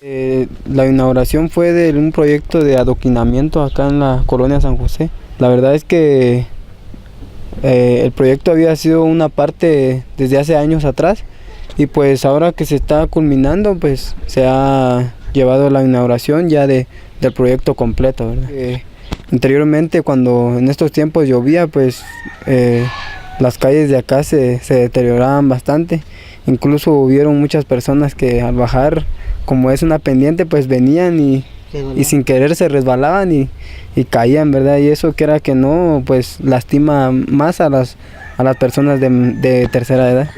La inauguración fue de un proyecto de adoquinamiento acá en la colonia San José. La verdad es que el proyecto había sido una parte desde hace años atrás y pues ahora que se está culminando pues se ha llevado la inauguración ya del proyecto completo, ¿verdad? Anteriormente cuando en estos tiempos llovía pues las calles de acá se deterioraban bastante. Incluso hubieron muchas personas que al bajar, como es una pendiente, pues venían y sin querer se resbalaban y caían, ¿verdad? Y eso quiera que no, pues lastima más a las personas de tercera edad.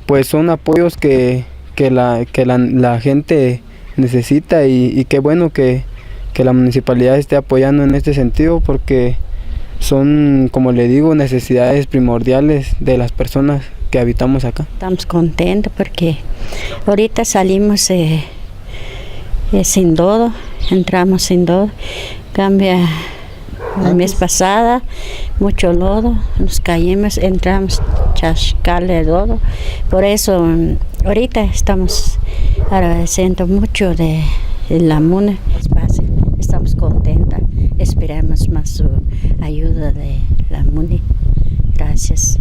Pues son apoyos que la gente necesita y qué bueno que la municipalidad esté apoyando en este sentido porque son, como le digo, necesidades primordiales de las personas que habitamos acá. Estamos contentos porque ahorita salimos sin lodo, entramos sin lodo, cambia el mes pasado, mucho lodo, nos caímos, entramos chascarle lodo, por eso ahorita estamos agradeciendo mucho de la MUNE, estamos contentos, esperamos más su ayuda de la MUNE. Gracias.